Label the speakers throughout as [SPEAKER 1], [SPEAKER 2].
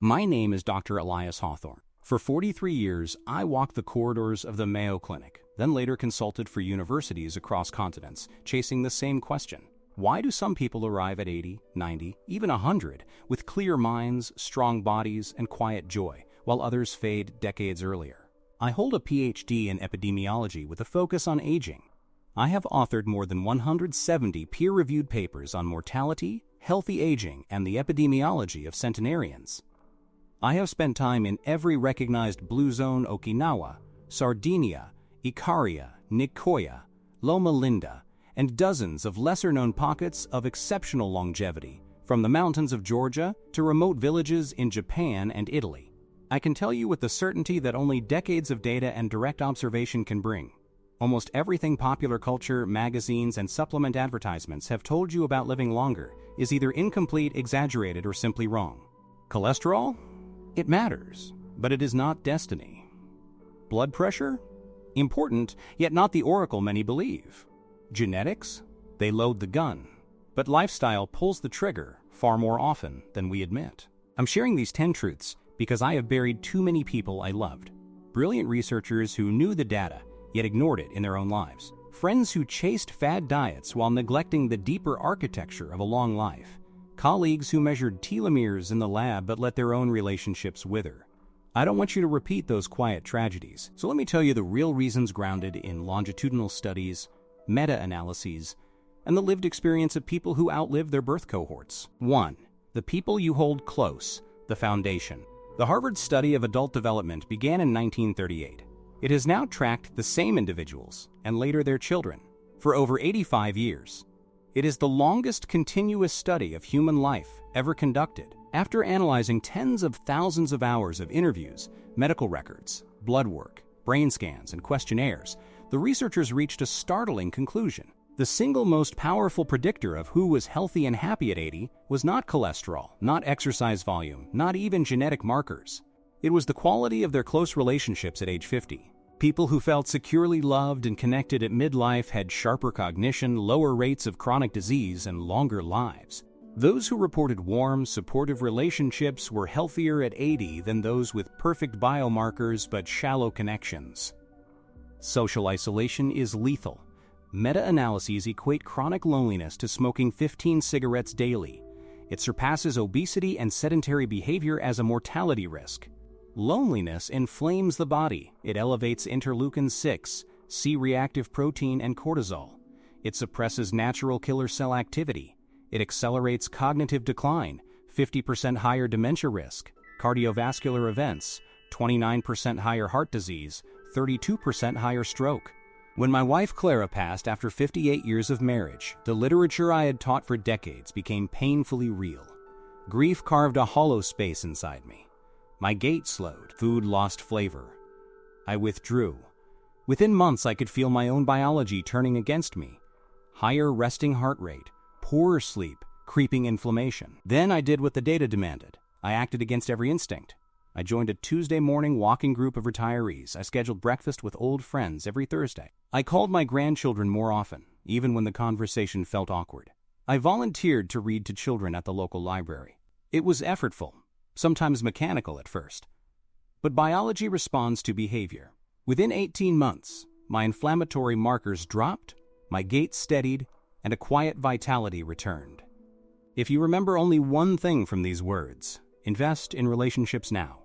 [SPEAKER 1] My name is Dr. Elias Hawthorne. For 43 years, I walked the corridors of the Mayo Clinic, then later consulted for universities across continents, chasing the same question. Why do some people arrive at 80, 90, even 100, with clear minds, strong bodies, and quiet joy, while others fade decades earlier? I hold a PhD in epidemiology with a focus on aging. I have authored more than 170 peer-reviewed papers on mortality, healthy aging, and the epidemiology of centenarians. I have spent time in every recognized blue zone: Okinawa, Sardinia, Ikaria, Nicoya, Loma Linda, and dozens of lesser-known pockets of exceptional longevity, from the mountains of Georgia to remote villages in Japan and Italy. I can tell you with the certainty that only decades of data and direct observation can bring. Almost everything popular culture, magazines, and supplement advertisements have told you about living longer is either incomplete, exaggerated, or simply wrong. Cholesterol? It matters, but it is not destiny. Blood pressure? Important, yet not the oracle many believe. Genetics? They load the gun. But lifestyle pulls the trigger far more often than we admit. I'm sharing these 10 truths because I have buried too many people I loved. Brilliant researchers who knew the data, yet ignored it in their own lives. Friends who chased fad diets while neglecting the deeper architecture of a long life. Colleagues who measured telomeres in the lab but let their own relationships wither. I don't want you to repeat those quiet tragedies, so let me tell you the real reasons grounded in longitudinal studies, meta-analyses, and the lived experience of people who outlived their birth cohorts. 1. The people you hold close, the foundation. The Harvard study of adult development began in 1938. It has now tracked the same individuals, and later their children, for over 85 years. It is the longest continuous study of human life ever conducted. After analyzing tens of thousands of hours of interviews, medical records, blood work, brain scans, and questionnaires, the researchers reached a startling conclusion. The single most powerful predictor of who was healthy and happy at 80 was not cholesterol, not exercise volume, not even genetic markers. It was the quality of their close relationships at age 50. People who felt securely loved and connected at midlife had sharper cognition, lower rates of chronic disease, and longer lives. Those who reported warm, supportive relationships were healthier at 80 than those with perfect biomarkers but shallow connections. Social isolation is lethal. Meta-analyses equate chronic loneliness to smoking 15 cigarettes daily. It surpasses obesity and sedentary behavior as a mortality risk. Loneliness inflames the body. It elevates interleukin-6, C-reactive protein, and cortisol. It suppresses natural killer cell activity. It accelerates cognitive decline, 50% higher dementia risk, cardiovascular events, 29% higher heart disease, 32% higher stroke. When my wife Clara passed after 58 years of marriage, the literature I had taught for decades became painfully real. Grief carved a hollow space inside me. My gait slowed. Food lost flavor. I withdrew. Within months, I could feel my own biology turning against me. Higher resting heart rate, poorer sleep, creeping inflammation. Then I did what the data demanded. I acted against every instinct. I joined a Tuesday morning walking group of retirees. I scheduled breakfast with old friends every Thursday. I called my grandchildren more often, even when the conversation felt awkward. I volunteered to read to children at the local library. It was effortful, sometimes mechanical at first. But biology responds to behavior. Within 18 months, my inflammatory markers dropped, my gait steadied, and a quiet vitality returned. If you remember only one thing from these words, invest in relationships now.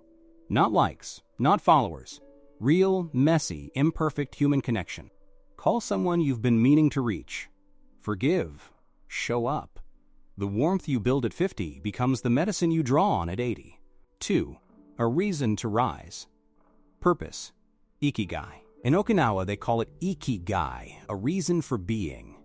[SPEAKER 1] Not likes, not followers. Real, messy, imperfect human connection. Call someone you've been meaning to reach. Forgive. Show up. The warmth you build at 50 becomes the medicine you draw on at 80. 2. A reason to rise. Purpose. Ikigai. In Okinawa, they call it ikigai, a reason for being.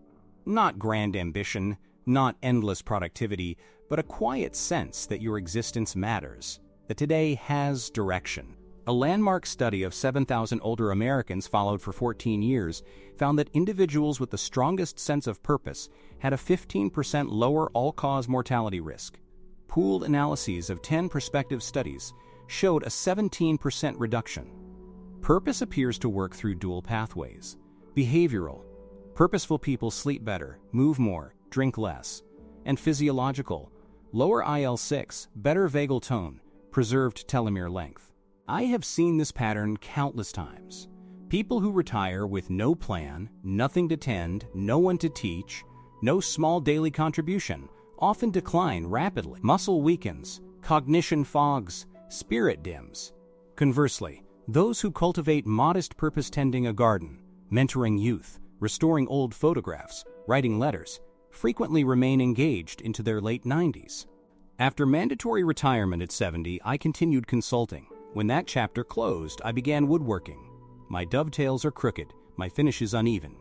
[SPEAKER 1] Not grand ambition, not endless productivity, but a quiet sense that your existence matters, that today has direction. A landmark study of 7,000 older Americans followed for 14 years found that individuals with the strongest sense of purpose had a 15% lower all-cause mortality risk. Pooled analyses of 10 prospective studies showed a 17% reduction. Purpose appears to work through dual pathways. Behavioral. Purposeful people sleep better, move more, drink less. And physiological. Lower IL-6, better vagal tone, preserved telomere length. I have seen this pattern countless times. People who retire with no plan, nothing to tend, no one to teach, no small daily contribution, often decline rapidly. Muscle weakens, cognition fogs, spirit dims. Conversely, those who cultivate modest purpose, tending a garden, mentoring youth, restoring old photographs, writing letters, frequently remain engaged into their late 90s. After mandatory retirement at 70, I continued consulting. When that chapter closed, I began woodworking. My dovetails are crooked, my finish is uneven.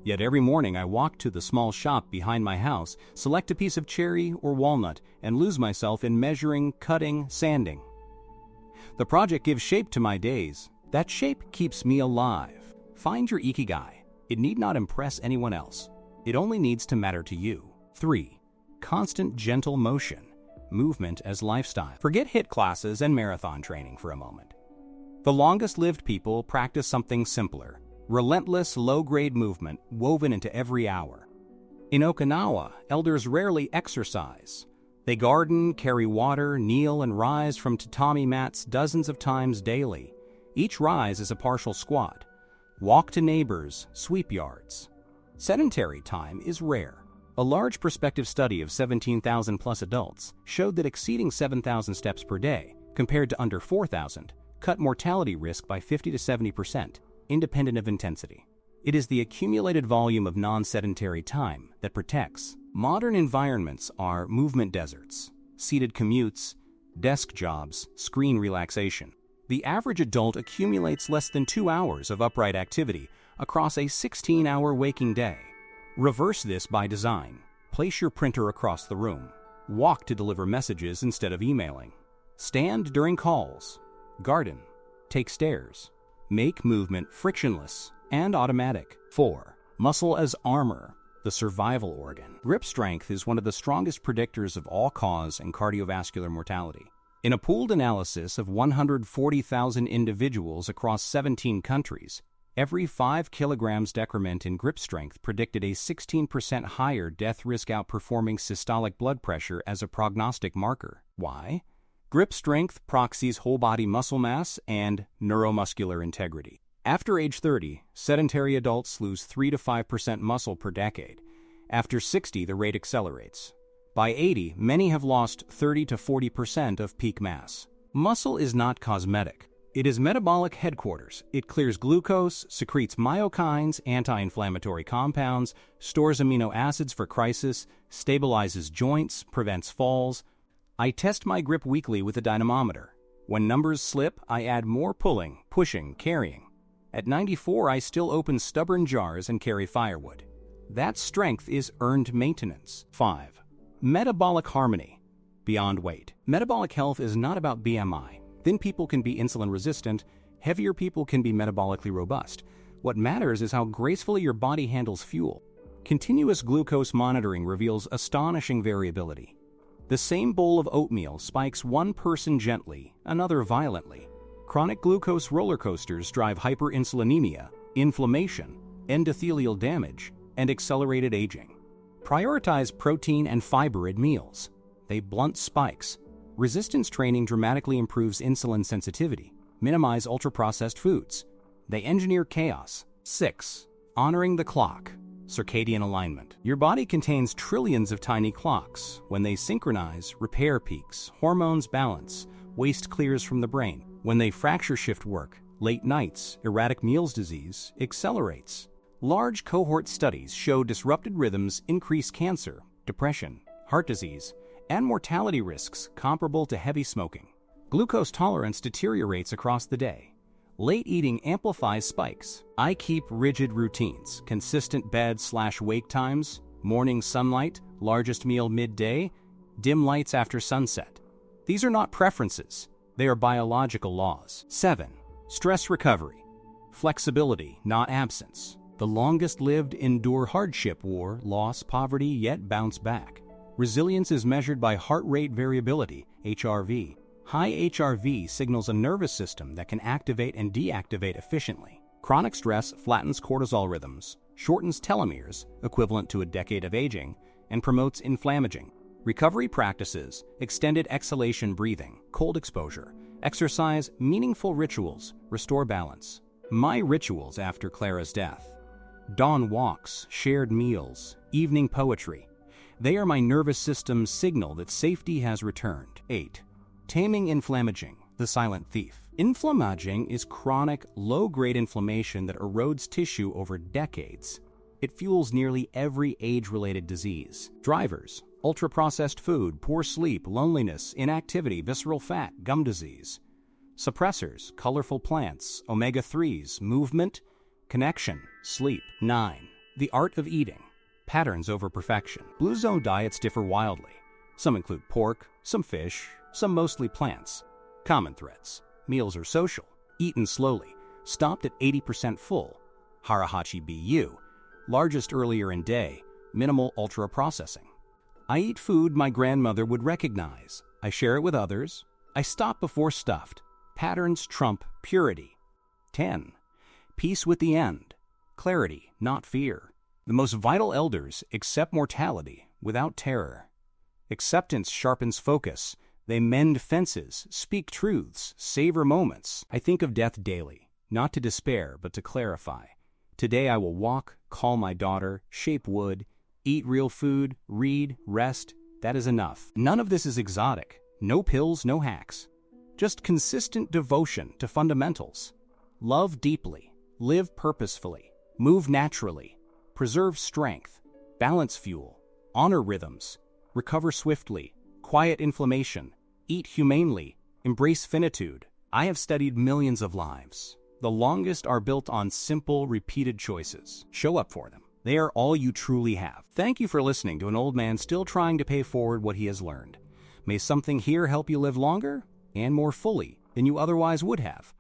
[SPEAKER 1] Yet every morning I walk to the small shop behind my house, select a piece of cherry or walnut, and lose myself in measuring, cutting, sanding. The project gives shape to my days. That shape keeps me alive. Find your ikigai. It need not impress anyone else. It only needs to matter to you. 3. Constant gentle motion. Movement as lifestyle. Forget HIIT classes and marathon training for a moment. The longest-lived people practice something simpler. Relentless, low-grade movement woven into every hour. In Okinawa, elders rarely exercise. They garden, carry water, kneel, and rise from tatami mats dozens of times daily. Each rise is a partial squat. Walk to neighbors, sweep yards. Sedentary time is rare. A large prospective study of 17,000 plus adults showed that exceeding 7,000 steps per day, compared to under 4,000, cut mortality risk by 50 to 70%, independent of intensity. It is the accumulated volume of non-sedentary time that protects. Modern environments are movement deserts, seated commutes, desk jobs, screen relaxation. The average adult accumulates less than 2 hours of upright activity across a 16-hour waking day. Reverse this by design. Place your printer across the room. Walk to deliver messages instead of emailing. Stand during calls. Garden. Take stairs. Make movement frictionless and automatic. 4. Muscle as armor, the survival organ. Grip strength is one of the strongest predictors of all-cause and cardiovascular mortality. In a pooled analysis of 140,000 individuals across 17 countries, every 5 kilograms decrement in grip strength predicted a 16% higher death risk, outperforming systolic blood pressure as a prognostic marker. Why? Grip strength proxies whole body muscle mass and neuromuscular integrity. After age 30, sedentary adults lose 3 to 5% muscle per decade. After 60, the rate accelerates. By 80, many have lost 30 to 40% of peak mass. Muscle is not cosmetic. It is metabolic headquarters. It clears glucose, secretes myokines, anti-inflammatory compounds, stores amino acids for crisis, stabilizes joints, prevents falls. I test my grip weekly with a dynamometer. When numbers slip, I add more pulling, pushing, carrying. At 94, I still open stubborn jars and carry firewood. That strength is earned maintenance. 5. Metabolic harmony. Beyond weight. Metabolic health is not about BMI. Thin people can be insulin resistant, heavier people can be metabolically robust. What matters is how gracefully your body handles fuel. Continuous glucose monitoring reveals astonishing variability. The same bowl of oatmeal spikes one person gently, another violently. Chronic glucose roller coasters drive hyperinsulinemia, inflammation, endothelial damage, and accelerated aging. Prioritize protein and fiber at meals. They blunt spikes. Resistance training dramatically improves insulin sensitivity. Minimize ultra-processed foods. They engineer chaos. 6. Honoring the clock. Circadian alignment. Your body contains trillions of tiny clocks. When they synchronize, repair peaks, hormones balance, waste clears from the brain. When they fracture, shift work, late nights, erratic meals disease accelerates. Large cohort studies show disrupted rhythms increase cancer, depression, heart disease, and mortality risks comparable to heavy smoking. Glucose tolerance deteriorates across the day. Late eating amplifies spikes. I keep rigid routines, consistent bed/wake times, morning sunlight, largest meal midday, dim lights after sunset. These are not preferences, they are biological laws. 7. Stress recovery. Flexibility, not absence. The longest lived endure hardship, war, loss, poverty, yet bounce back. Resilience is measured by heart rate variability, HRV. High HRV signals a nervous system that can activate and deactivate efficiently. Chronic stress flattens cortisol rhythms, shortens telomeres, equivalent to a decade of aging, and promotes inflammaging. Recovery practices, extended exhalation breathing, cold exposure, exercise, meaningful rituals, restore balance. My rituals after Clara's death. Dawn walks, shared meals, evening poetry. They are my nervous system's signal that safety has returned. 8. Taming inflammaging, the silent thief. Inflammaging is chronic, low-grade inflammation that erodes tissue over decades. It fuels nearly every age-related disease. Drivers: ultra-processed food, poor sleep, loneliness, inactivity, visceral fat, gum disease. Suppressors: colorful plants, omega-3s, movement, connection, sleep. 9. The art of eating. Patterns over perfection. Blue zone diets differ wildly. Some include pork, some fish, some mostly plants. Common threads: meals are social, eaten slowly, stopped at 80% full. Harahachi BU, largest earlier in day, minimal ultra-processing. I eat food my grandmother would recognize. I share it with others. I stop before stuffed. Patterns trump purity. 10. Peace with the end. Clarity, not fear. The most vital elders accept mortality without terror. Acceptance sharpens focus. They mend fences, speak truths, savor moments. I think of death daily, not to despair, but to clarify. Today I will walk, call my daughter, shape wood, eat real food, read, rest. That is enough. None of this is exotic. No pills, no hacks. Just consistent devotion to fundamentals. Love deeply, live purposefully, move naturally, preserve strength, balance fuel, honor rhythms, recover swiftly, quiet inflammation, eat humanely, embrace finitude. I have studied millions of lives. The longest are built on simple, repeated choices. Show up for them. They are all you truly have. Thank you for listening to an old man still trying to pay forward what he has learned. May something here help you live longer and more fully than you otherwise would have.